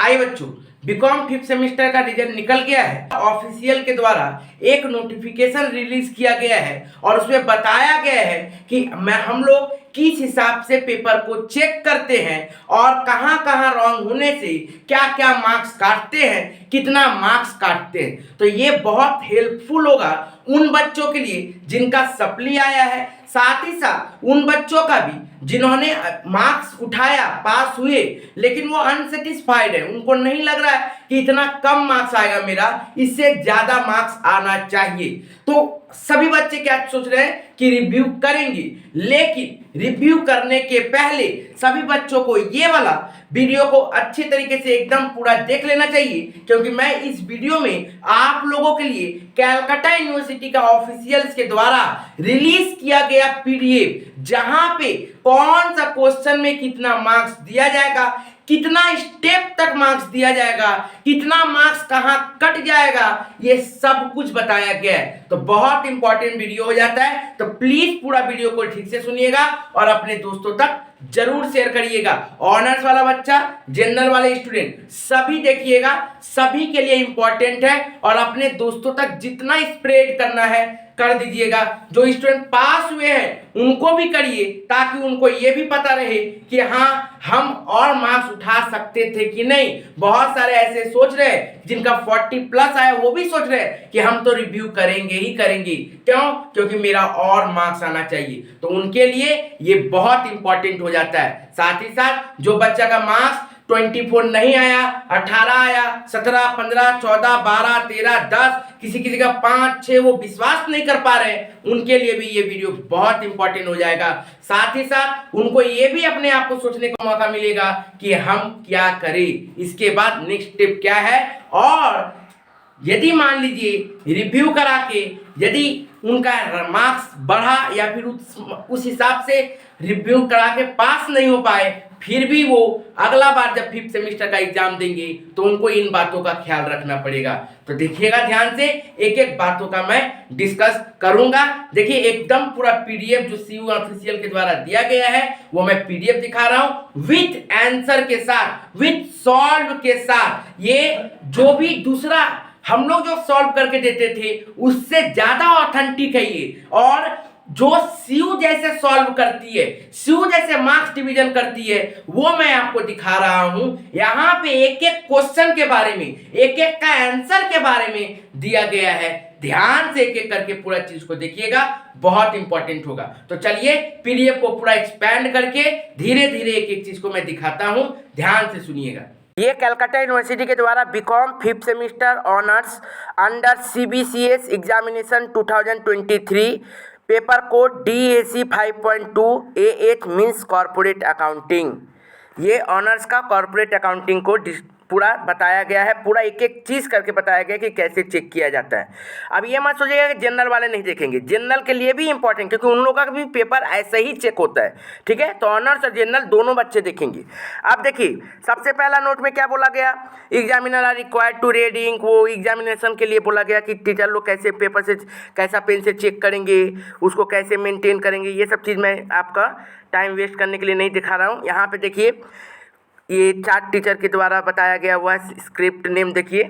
आइए बच्चों, BCom fifth semester का रिजल्ट निकल गया है। ऑफिशियल के द्वारा एक नोटिफिकेशन रिलीज किया गया है और उसमें बताया गया है कि हम लोग किस हिसाब से पेपर को चेक करते हैं और कहां कहां रॉन्ग होने से क्या क्या मार्क्स काटते हैं, कितना मार्क्स काटते हैं। तो ये बहुत हेल्पफुल होगा उन बच्चों के लिए जिनका सप्ली आया है, साथ ही साथ उन बच्चों का भी जिन्होंने मार्क्स उठाया, पास हुए, लेकिन वो अनसेटिस्फाइड है, उनको नहीं लग रहा है कि इतना कम मार्क्स आएगा मेरा, इससे ज्यादा मार्क्स आना चाहिए। तो सभी बच्चे क्या सोच रहे हैं कि रिव्यू करेंगे, लेकिन रिव्यू करने के पहले सभी बच्चों को ये वाला वीडियो को अच्छे तरीके से एकदम पूरा देख लेना चाहिए, क्योंकि मैं इस वीडियो में आप लोगों के लिए कैलकाटा यूनिवर्सिटी का ऑफिशियल के द्वारा रिलीज किया गया पीडीएफ, जहां पे कौन सा क्वेश्चन में कितना मार्क्स दिया जाएगा, कितना स्टेप तक मार्क्स दिया जाएगा, कितना मार्क्स कहां कट जाएगा, ये सब कुछ बताया गया है। तो बहुत इंपॉर्टेंट वीडियो हो जाता है, तो प्लीज पूरा वीडियो को ठीक से सुनिएगा और अपने दोस्तों तक जरूर शेयर करिएगा। ऑनर्स वाला बच्चा, जनरल वाले स्टूडेंट सभी देखिएगा, सभी के लिए इंपॉर्टेंट है और अपने दोस्तों तक जितना स्प्रेड करना है कर दीजिएगा। जो स्टूडेंट पास हुए हैं उनको भी करिए, ताकि उनको ये भी पता रहे कि हाँ, हम और मार्क्स उठा सकते थे कि नहीं। बहुत सारे ऐसे सोच रहे हैं जिनका 40 प्लस आया, वो भी सोच रहे हैं कि हम तो रिव्यू करेंगे ही करेंगे, क्यों? क्योंकि मेरा और मार्क्स आना चाहिए। तो उनके लिए ये बहुत इंपॉर्टेंट हो जाता है। साथ ही साथ जो बच्चा का मार्क्स 24 नहीं आया, 18 आया, 17, 15, 14, 12, 13, 10, किसी किसी का 5, 6, वो विश्वास नहीं कर पा रहे हैं, उनके लिए भी ये वीडियो बहुत इंपॉर्टेंट हो जाएगा। साथ ही साथ उनको ये भी अपने आप को सोचने का मौका मिलेगा कि हम क्या करें, इसके बाद नेक्स्ट स्टेप क्या है। और यदि मान लीजिए रिव्यू करा के यदि उनका मार्क्स बढ़ा या फिर उस हिसाब से रिव्यू करा के पास नहीं हो पाए, फिर भी वो अगला बार जब फिफ्थ सेमेस्टर का एग्जाम देंगे तो उनको इन बातों का ख्याल रखना पड़ेगा। तो देखिएगा ध्यान से, एक एक बातों का मैं डिस्कस करूंगा। देखिए एकदम पूरा पीडीएफ जो सीयू ऑफिशियल के द्वारा दिया गया है वो मैं पीडीएफ दिखा रहा हूं, विथ आंसर के साथ, विथ सॉल्व के साथ। ये जो भी दूसरा हम लोग जो सॉल्व करके देते थे उससे ज्यादा ऑथेंटिक है ये, और जो सीयू जैसे सॉल्व करती है, सीयू जैसे मार्क्स डिवीजन करती है, वो मैं आपको दिखा रहा हूं। यहां पे एक एक क्वेश्चन के बारे में, एक एक का आंसर के बारे में दिया गया है। ध्यान से एक एक करके पूरा चीज को देखिएगा, बहुत इंपॉर्टेंट होगा। तो चलिए पीडीएफ को पूरा एक्सपैंड करके धीरे धीरे एक एक चीज को मैं दिखाता हूं, ध्यान से सुनिएगा। ये कलकत्ता यूनिवर्सिटी के द्वारा BCom fifth semester honours under CBCS examination 2023 paper code DAC 5.2 AH means corporate accounting. ये ऑनर्स का कॉर्पोरेट अकाउंटिंग को पूरा बताया गया है, पूरा एक एक चीज़ करके बताया गया कि कैसे चेक किया जाता है। अब ये मत सोचिएगा कि जनरल वाले नहीं देखेंगे, जनरल के लिए भी इंपॉर्टेंट, क्योंकि उन लोगों का भी पेपर ऐसे ही चेक होता है, ठीक है। तो ऑनर्स और जनरल दोनों बच्चे देखेंगे। अब देखिए सबसे पहला नोट में क्या बोला गया, examiner are required to reading. वो एग्जामिनेशन के लिए बोला गया कि टीचर लोग कैसे पेपर से, कैसा पेन से चेक करेंगे, उसको कैसे मेनटेन करेंगे। ये सब चीज़ मैं आपका टाइम वेस्ट करने के लिए नहीं दिखा रहा हूँ। यहाँ पे देखिए ये चार्ट टीचर के द्वारा बताया गया हुआ स्क्रिप्ट नेम देखिए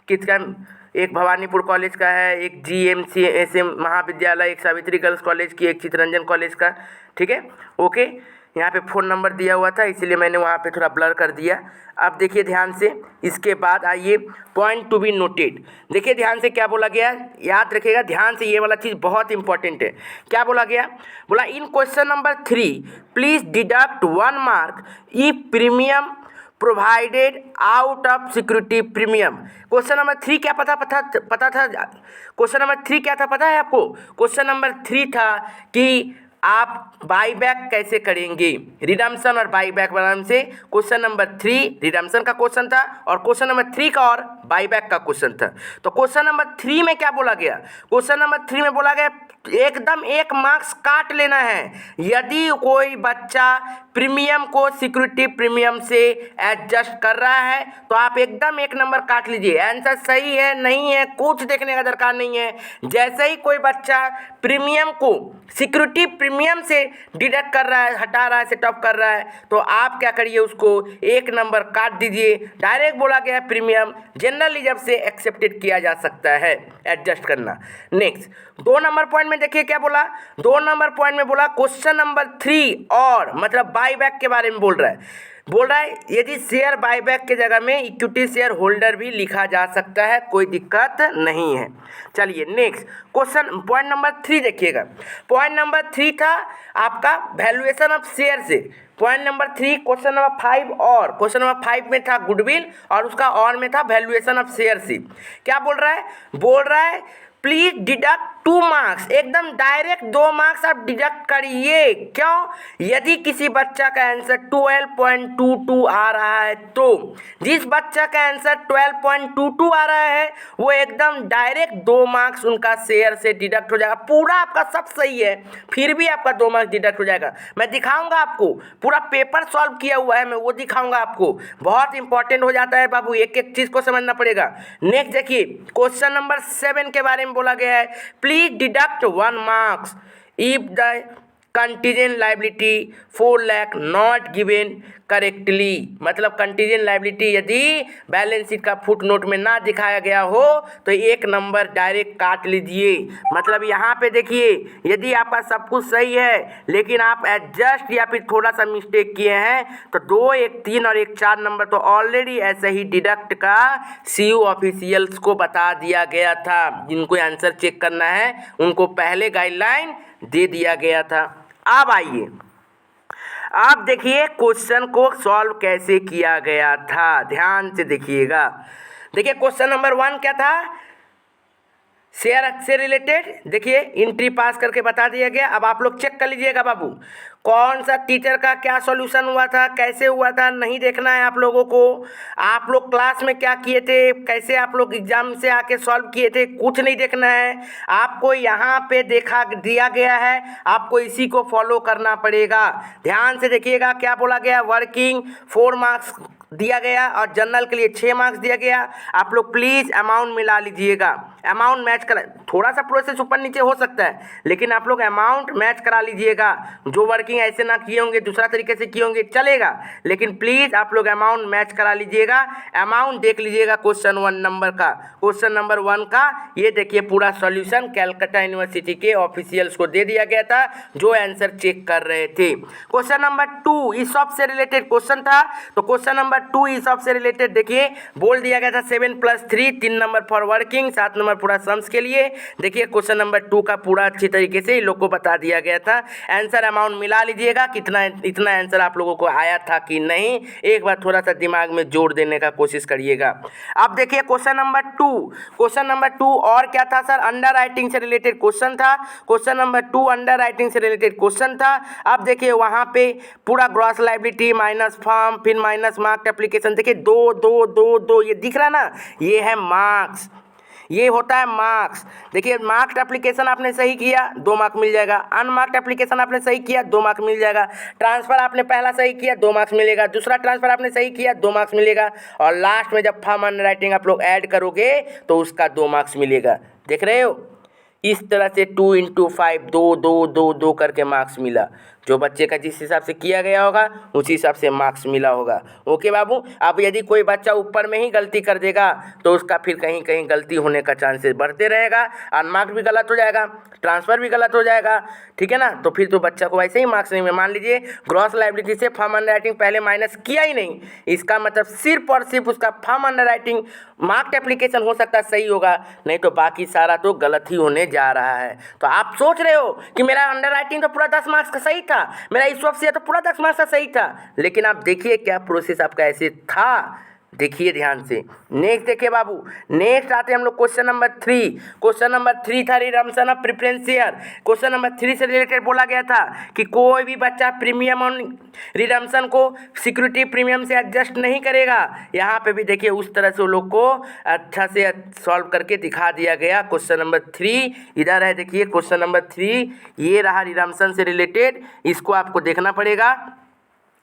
किसका, एक भवानीपुर कॉलेज का है, एक GMCSM महाविद्यालय, एक सावित्री गर्ल्स कॉलेज की, एक चितरंजन कॉलेज का, ठीक है, ओके। यहाँ पे फ़ोन नंबर दिया हुआ था इसलिए मैंने वहाँ पे थोड़ा ब्लर कर दिया। अब देखिए ध्यान से, इसके बाद आइए पॉइंट टू बी नोटेड। देखिए ध्यान से क्या बोला गया, याद रखिएगा ध्यान से, ये वाला चीज़ बहुत इंपॉर्टेंट है। क्या बोला गया, बोला in question number 3 please deduct 1 mark ई premium provided out of security premium. Question number 3 क्या पता था, क्वेश्चन नंबर 3 क्या था पता है आपको? क्वेश्चन नंबर 3 था कि आप बाईबैक कैसे करेंगे, रिडम्पशन और बाईबैक बनाने से। क्वेश्चन नंबर 3 रिडम्पशन का क्वेश्चन था और क्वेश्चन नंबर 3 का और बाईबैक का क्वेश्चन था। तो क्वेश्चन नंबर 3 में क्या बोला गया, क्वेश्चन नंबर 3 में बोला गया एकदम 1 मार्क्स काट लेना है यदि कोई बच्चा प्रीमियम को सिक्योरिटी प्रीमियम से एडजस्ट कर रहा है, तो आप एकदम एक नंबर काट लीजिए। आंसर सही है नहीं है कुछ देखने का दरकार नहीं है। जैसे ही कोई बच्चा प्रीमियम को सिक्योरिटी प्रीमियम से डिडक्ट कर रहा है, हटा रहा है, सेटअप कर रहा है, तो आप क्या करिए, उसको एक नंबर काट दीजिए। डायरेक्ट बोला गया प्रीमियम जनरल रिजर्व से एक्सेप्टेड किया जा सकता है, एडजस्ट करना। नेक्स्ट 2 नंबर पॉइंट में देखिए क्या बोला। 2 नंबर पॉइंट में बोला क्वेश्चन नंबर 3 और मतलब बाईबैक के बारे में बोल रहा है यदि शेयर बाईबैक के जगह में इक्विटी शेयर होल्डर भी लिखा जा सकता है, कोई दिक्कत नहीं है। चलिए नेक्स्ट क्वेश्चन पॉइंट नंबर 3 देखिएगा। पॉइंट नंबर 3 था आपका वैल्यूएशन ऑफ शेयर से। पॉइंट नंबर 3 क्वेश्चन नंबर 5 और क्वेश्चन नंबर 5 में था गुडविल और उसका और में था वैल्यूएशन ऑफ शेयर से। क्या बोल रहा है प्लीज डिडक्ट 2 मार्क्स, एकदम डायरेक्ट 2 मार्क्स आप डिडक्ट करिए। क्यों? यदि किसी बच्चा का आंसर 12.22 आ रहा है, तो जिस बच्चा का आंसर 12.22 आ रहा है वो एकदम डायरेक्ट 2 मार्क्स उनका शेयर से डिडक्ट हो जाएगा। पूरा आपका सब सही है फिर भी आपका 2 मार्क्स डिडक्ट हो जाएगा। मैं दिखाऊंगा आपको, पूरा पेपर सॉल्व किया हुआ है, मैं वो दिखाऊंगा आपको। बहुत इंपॉर्टेंट हो जाता है बाबू, एक एक चीज़ को समझना पड़ेगा। नेक्स्ट देखिए क्वेश्चन नंबर 7 के बारे में बोला गया है please deduct 1 marks if the contingent liability 4 lakh not given correctly. मतलब कंटीजेंट लायबिलिटी यदि बैलेंस शीट का फुट नोट में ना दिखाया गया हो तो 1 नंबर डायरेक्ट काट लीजिए। मतलब यहाँ पे देखिए यदि आपका सब कुछ सही है लेकिन आप एडजस्ट या फिर थोड़ा सा मिस्टेक किए हैं तो 2, 1, 3 और 1, 4 नंबर तो ऑलरेडी ऐसे ही डिडक्ट का CU ऑफिशियल्स को बता दिया गया था। जिनको आंसर चेक करना है उनको पहले गाइडलाइन दे दिया गया था। अब आइए आप देखिए क्वेश्चन को सॉल्व कैसे किया गया था, ध्यान से देखिएगा। देखिए क्वेश्चन नंबर 1 क्या था, शेयर से रिलेटेड देखिए एंट्री पास करके बता दिया गया। अब आप लोग चेक कर लीजिएगा बाबू कौन सा टीचर का क्या सॉल्यूशन हुआ था, कैसे हुआ था, नहीं देखना है आप लोगों को। आप लोग क्लास में क्या किए थे, कैसे आप लोग एग्जाम से आके सॉल्व किए थे, कुछ नहीं देखना है आपको। यहाँ पे देखा दिया गया है, आपको इसी को फॉलो करना पड़ेगा। ध्यान से देखिएगा क्या बोला गया, वर्किंग 4 मार्क्स दिया गया और जनरल के लिए 6 मार्क्स दिया गया। आप लोग प्लीज़ अमाउंट मिला लीजिएगा, अमाउंट मैच करा। थोड़ा सा प्रोसेस ऊपर नीचे हो सकता है लेकिन आप लोग अमाउंट मैच करा लीजिएगा। जो वर्किंग ऐसे ना किए होंगे दूसरा तरीके से किए होंगे चलेगा, लेकिन प्लीज़ आप लोग अमाउंट मैच करा लीजिएगा। अमाउंट देख लीजिएगा क्वेश्चन 1 नंबर का। क्वेश्चन नंबर 1 का ये देखिए पूरा सॉल्यूशन कैलकाटा यूनिवर्सिटी के ऑफिशियल्स को दे दिया गया था जो आंसर चेक कर रहे थे। क्वेश्चन नंबर 2 ईसॉप से रिलेटेड क्वेश्चन था, तो क्वेश्चन नंबर 2 ईसॉप से रिलेटेड देखिए बोल दिया गया था 7 + 3, 3 नंबर फॉर वर्किंग, 7 नंबर पूरा सम्स के लिए। देखिए क्वेश्चन नंबर 2 का पूरा अच्छी तरीके से इन लोग को बता दिया गया था। आंसर अमाउंट मिला लीजिएगा कितना इतना आंसर आप लोगों को आया था कि नहीं, एक बार थोड़ा सा दिमाग में जोड़ देने का कोशिश करिएगा। अब देखिए क्वेश्चन नंबर 2 और क्या था सर, अंडर राइटिंग से रिलेटेड क्वेश्चन था। क्वेश्चन नंबर 2 अंडर राइटिंग से रिलेटेड क्वेश्चन था। अब देखिए वहाँ पे पूरा ग्रॉस लायबिलिटी माइनस फॉर्म फिर माइनस मार्क एप्लीकेशन, देखिए 2 2 2 2 ये दिख रहा ना, ये है मार्क्स, ये होता है मार्क्स। देखिए मार्क्ड एप्लीकेशन आपने सही किया 2 मार्क मिल जाएगा, अनमार्क्ड एप्लीकेशन आपने सही किया 2 मार्क मिल जाएगा, ट्रांसफ़र आपने पहला सही किया 2 मार्क्स मिलेगा, दूसरा ट्रांसफ़र आपने सही किया 2 मार्क्स मिलेगा, और लास्ट में जब फॉर्म अंडर राइटिंग आप लोग ऐड करोगे तो उसका 2 मार्क्स मिलेगा। देख रहे हो इस तरह से 2 × 5 2 2 2 2 करके मार्क्स मिला। जो बच्चे का जिस हिसाब से किया गया होगा उसी हिसाब से मार्क्स मिला होगा। ओके बाबू। अब यदि कोई बच्चा ऊपर में ही गलती कर देगा तो उसका फिर कहीं कहीं गलती होने का चांसेस बढ़ते रहेगा, अनमार्क्ड भी गलत हो जाएगा, ट्रांसफ़र भी गलत हो जाएगा, ठीक है ना। तो फिर तो बच्चा को वैसे ही मार्क्स नहीं। मान लीजिए ग्रॉस लायबिलिटी से फॉर्म अंडर राइटिंग पहले माइनस किया ही नहीं, इसका मतलब सिर्फ और सिर्फ उसका form under writing marked application हो सकता है सही होगा, नहीं तो बाकी सारा तो गलत ही होने जा रहा है। तो आप सोच रहे हो कि मेरा अंडर राइटिंग तो पूरा 10 मार्क्स का सही था, मेरा ईसॉप से तो पूरा 10 मार्क्स का सही था, लेकिन आप देखिए क्या प्रोसेस आपका ऐसे था। देखिए ध्यान से। नेक्स्ट देखिए बाबू, नेक्स्ट आते हैं हम लोग क्वेश्चन नंबर 3। क्वेश्चन नंबर 3 था redemption of preference share. Question number 3 से रिलेटेड बोला गया था कि कोई भी बच्चा प्रीमियम ऑन रिडम्पशन को सिक्योरिटी प्रीमियम से एडजस्ट नहीं करेगा। यहाँ पे भी देखिए उस तरह से वो लोग को अच्छा से सॉल्व करके दिखा दिया गया। क्वेश्चन नंबर 3 इधर है, देखिए क्वेश्चन नंबर 3 ये रहा रिडम्पशन से रिलेटेड, इसको आपको देखना पड़ेगा।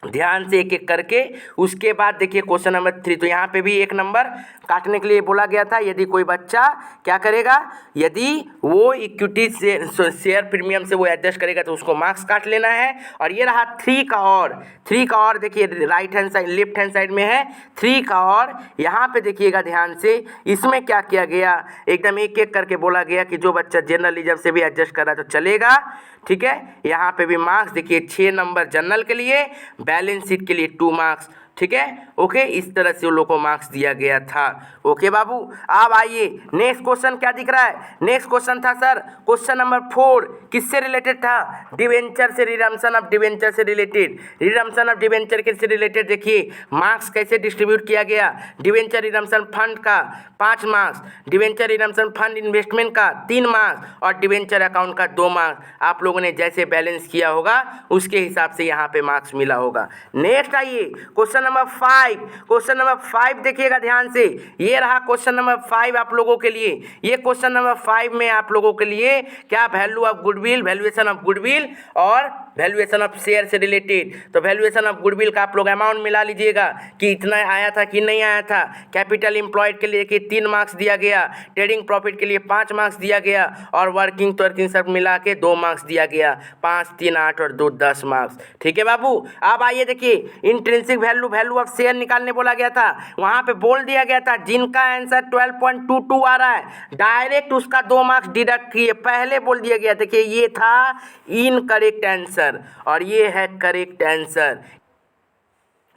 ध्यान से एक एक करके। उसके बाद देखिए क्वेश्चन नंबर 3, तो यहाँ पे भी 1 नंबर काटने के लिए बोला गया था। यदि कोई बच्चा क्या करेगा, यदि वो इक्विटी से शेयर प्रीमियम से वो एडजस्ट करेगा तो उसको मार्क्स काट लेना है। और ये रहा 3 का और देखिए right hand side left hand side में है 3 का और। यहाँ पे देखिएगा ध्यान से, इसमें क्या किया गया, एकदम एक एक करके बोला गया कि जो बच्चा जनरल रिजर्व से भी एडजस्ट कर रहा है तो चलेगा। ठीक है, यहाँ पे भी मार्क्स देखिए 6 नंबर जनरल के लिए, बैलेंस शीट के लिए 2 मार्क्स। ठीक है, ओके, इस तरह से उन लोग को मार्क्स दिया गया था। ओके बाबू, अब आइए नेक्स्ट क्वेश्चन क्या दिख रहा है। नेक्स्ट क्वेश्चन था सर क्वेश्चन नंबर 4, किससे रिलेटेड था, डिवेंचर से, रिडम्पशन ऑफ डिवेंचर से रिलेटेड। रिडम्पशन ऑफ डिवेंचर के से रिलेटेड देखिए मार्क्स कैसे डिस्ट्रीब्यूट किया गया। डिवेंचर रिडम्पशन फंड का 5 marks, debenture redemption fund investment का 3 मार्क्स और डिवेंचर अकाउंट का 2 मार्क्स। आप लोगों ने जैसे बैलेंस किया होगा उसके हिसाब से यहाँ पे मार्क्स मिला होगा। नेक्स्ट आइए क्वेश्चन नंबर 5। क्वेश्चन नंबर 5 देखिएगा ध्यान से, ये रहा क्वेश्चन नंबर 5 आप लोगों के लिए। ये क्वेश्चन नंबर 5 में आप लोगों के लिए क्या value of goodwill, valuation of goodwill और वैल्यूएशन ऑफ शेयर से रिलेटेड। तो वैल्यूएशन ऑफ गुडविल का आप लोग अमाउंट मिला लीजिएगा कि इतना आया था कि नहीं आया था। कैपिटल एम्प्लॉयड के लिए कि 3 मार्क्स दिया गया, ट्रेडिंग प्रॉफिट के लिए 5 मार्क्स दिया गया और वर्किंग तर्किंग सब मिला के 2 मार्क्स दिया गया। 5, 3, 8 और 2, 10 मार्क्स। ठीक है बाबू, अब आइए देखिए intrinsic value, value of share निकालने बोला गया था। वहाँ पे बोल दिया गया था जिनका आंसर 12.22 आ रहा है डायरेक्ट उसका 2 मार्क्स डिडक्ट किए। पहले बोल दिया गया, देखिए ये था इनकरेक्ट आंसर और ये है करेक्ट आंसर।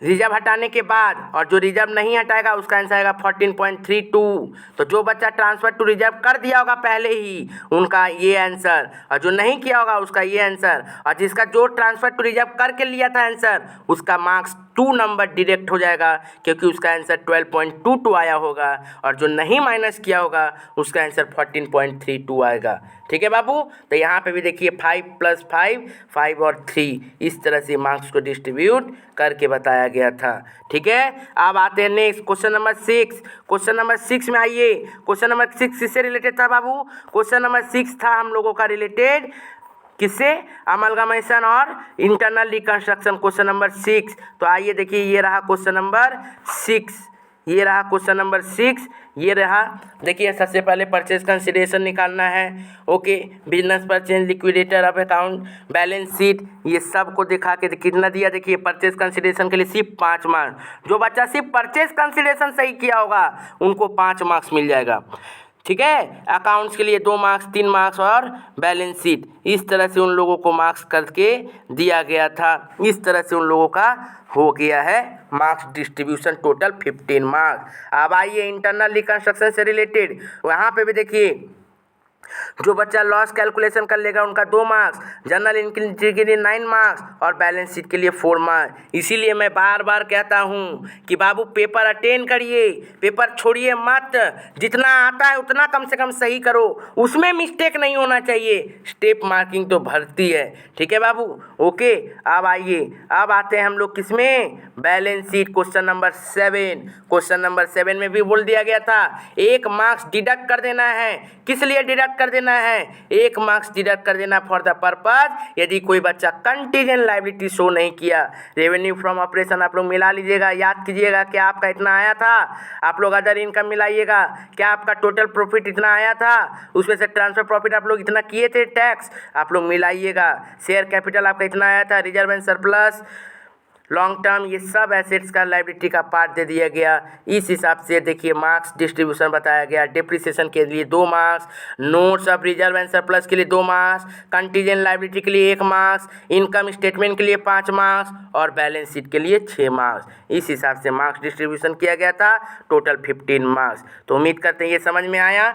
रिजर्व हटाने के बाद, और जो रिजर्व नहीं हटाएगा उसका आंसर आएगा 14.32। तो जो बच्चा ट्रांसफर टू रिजर्व कर दिया होगा पहले ही उनका ये आंसर, और जो नहीं किया होगा उसका ये आंसर, और जिसका जो ट्रांसफर टू रिजर्व करके लिया था आंसर उसका मार्क्स 2 नंबर डिडक्ट हो जाएगा क्योंकि उसका आंसर 12.22 आया होगा, और जो नहीं माइनस किया होगा उसका आंसर 14.32 आएगा। ठीक है बाबू, तो यहाँ पे भी देखिए 5 + 5, 5 और 3 इस तरह से मार्क्स को डिस्ट्रीब्यूट करके बताया गया था। ठीक है, अब आते हैं next question number 6। Question number 6 में आइए, क्वेश्चन नंबर 6 किससे रिलेटेड था बाबू, क्वेश्चन नंबर 6 था हम लोगों का रिलेटेड किससे, अमलगमेशन और इंटरनल रिकंस्ट्रक्शन। क्वेश्चन नंबर 6, तो आइए देखिए ये रहा क्वेश्चन नंबर 6, ये रहा क्वेश्चन नंबर 6, ये रहा। देखिए सबसे पहले परचेज कंसिडरेशन निकालना है। Okay, business purchase, liquidator of account, balance sheet, ये सब को दिखा के कितना दिया। देखिए परचेज कंसिडरेशन के लिए सिर्फ 5 मार्क्स। जो बच्चा सिर्फ परचेज कंसिडरेशन सही किया होगा उनको 5 मार्क्स मिल जाएगा। ठीक है, अकाउंट्स के लिए 2 मार्क्स, 3 मार्क्स और बैलेंस शीट, इस तरह से उन लोगों को मार्क्स करके दिया गया था। इस तरह से उन लोगों का हो गया है मार्क्स डिस्ट्रीब्यूशन, टोटल 15 मार्क्स। अब आइए इंटरनल रिकंस्ट्रक्शन से रिलेटेड, वहाँ पे भी देखिए जो बच्चा लॉस कैलकुलेशन कर लेगा उनका 2 मार्क्स, जनरल एंट्री के लिए 9 मार्क्स और बैलेंस शीट के लिए 4 मार्क्स। इसीलिए मैं बार बार कहता हूँ कि बाबू पेपर अटेंड करिए, पेपर छोड़िए मत, जितना आता है उतना कम से कम सही करो, उसमें मिस्टेक नहीं होना चाहिए। स्टेप मार्किंग तो भरती है। ठीक है बाबू, ओके। अब आइए, अब आते हैं हम लोग किसमें, balance sheet, question number 7। Question number 7 में भी बोल दिया गया था 1 मार्क्स डिडक्ट कर देना है। किस लिए डिडक्ट कर देना है, 1 मार्क्स डिडक्ट कर देना फॉर द पर्पज यदि कोई बच्चा कंटीजेंट लायबिलिटी शो नहीं किया। रेवेन्यू फ्रॉम ऑपरेशन आप लोग मिला लीजिएगा, याद कीजिएगा क्या आपका इतना आया था। आप लोग अदर इनकम मिलाइएगा, क्या आपका टोटल प्रॉफिट इतना आया था, उसमें से ट्रांसफर प्रॉफिट आप लोग इतना किए थे, टैक्स आप लोग मिलाइएगा। शेयर कैपिटल आपका इतना आया था, reserve and surplus, long term, ये सब एसेट्स का लायबिलिटी का पार्ट दे दिया गया। इस हिसाब से देखिए मार्क्स डिस्ट्रीब्यूशन बताया गया। डिप्रिसिएशन के लिए 2 marks, notes of reserve and surplus के लिए 2 मार्क्स, कंटीजेंट लायबिलिटी के लिए 1 मार्क्स, इनकम स्टेटमेंट के लिए 5 मार्क्स और बैलेंस शीट के लिए 6 मार्क्स। इस हिसाब से मार्क्स डिस्ट्रीब्यूशन किया गया था, टोटल 15 मार्क्स। तो उम्मीद करते हैं ये समझ में आया।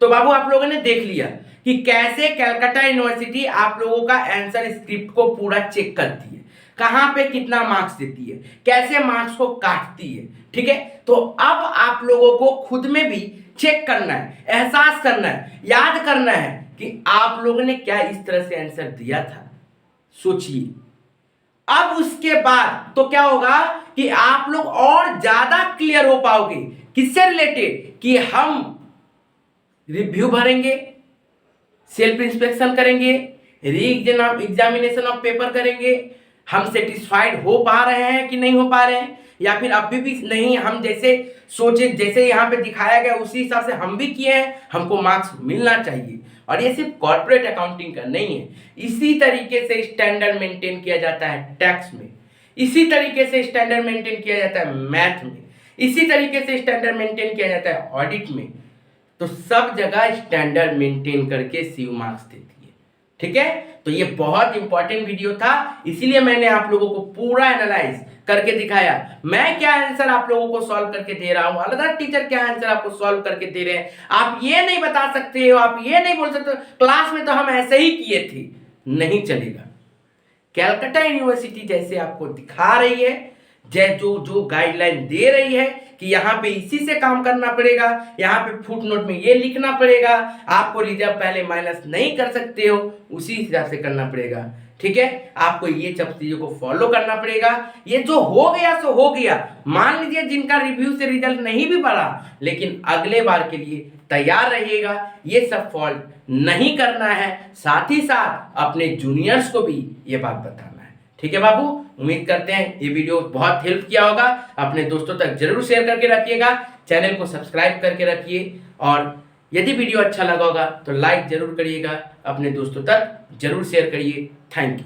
तो बाबू आप लोगों ने देख लिया कि कैसे कलकत्ता यूनिवर्सिटी आप लोगों का आंसर स्क्रिप्ट को पूरा चेक करती है, कहाँ पे कितना मार्क्स देती है, कैसे मार्क्स को काटती है। ठीक है, तो अब आप लोगों को खुद में भी चेक करना है, एहसास करना है, याद करना है कि आप लोगों ने क्या इस तरह से आंसर दिया था। सोचिए, अब उसके बाद तो क्या होगा कि आप लोग और ज्यादा क्लियर हो पाओगे किससे रिलेटेड, कि हम रिव्यू भरेंगे, सेल्फ इंस्पेक्शन करेंगे, री एग्जामिनेशन ऑफ पेपर करेंगे, हम सेटिस्फाइड हो पा रहे हैं कि नहीं हो पा रहे हैं, या फिर अभी भी नहीं, हम जैसे सोचे जैसे यहाँ पे दिखाया गया उसी हिसाब से हम भी किए हैं, हमको मार्क्स मिलना चाहिए। और ये सिर्फ कॉर्पोरेट अकाउंटिंग का नहीं है, इसी तरीके से स्टैंडर्ड मेंटेन किया जाता है टैक्स में, इसी तरीके से स्टैंडर्ड मेंटेन किया जाता है मैथ में, इसी तरीके से स्टैंडर्ड मेंटेन किया जाता है ऑडिट में। तो सब जगह स्टैंडर्ड मेंटेन करके सीयू मार्क्स देती है। ठीक है, तो ये बहुत इंपॉर्टेंट वीडियो था, इसीलिए मैंने आप लोगों को पूरा एनालाइज करके दिखाया। मैं क्या आंसर आप लोगों को सॉल्व करके दे रहा हूं, अलग टीचर क्या आंसर आपको सॉल्व करके दे रहे हैं। आप ये नहीं बता सकते हो, आप ये नहीं बोल सकते क्लास में तो हम ऐसे ही किए थे, नहीं चलेगा। कैलकाटा यूनिवर्सिटी जैसे आपको दिखा रही है, जो गाइडलाइन दे रही है कि यहाँ पे इसी से काम करना पड़ेगा, यहाँ पे फुट नोट में ये लिखना पड़ेगा, आपको रिजर्व पहले माइनस नहीं कर सकते हो, उसी हिसाब से करना पड़ेगा। ठीक है, आपको ये सब चीजों को फॉलो करना पड़ेगा। ये जो हो गया सो हो गया, मान लीजिए जिनका रिव्यू से रिजल्ट नहीं भी बढ़ा, लेकिन अगले बार के लिए तैयार रहिएगा, ये सब फॉल्ट नहीं करना है, साथ ही साथ अपने जूनियर्स को भी ये बात बताना है। ठीक है बाबू, उम्मीद करते हैं ये वीडियो बहुत हेल्प किया होगा। अपने दोस्तों तक जरूर शेयर करके रखिएगा, चैनल को सब्सक्राइब करके रखिए, और यदि वीडियो अच्छा लगा होगा तो लाइक जरूर करिएगा, अपने दोस्तों तक जरूर शेयर करिए। Thank you.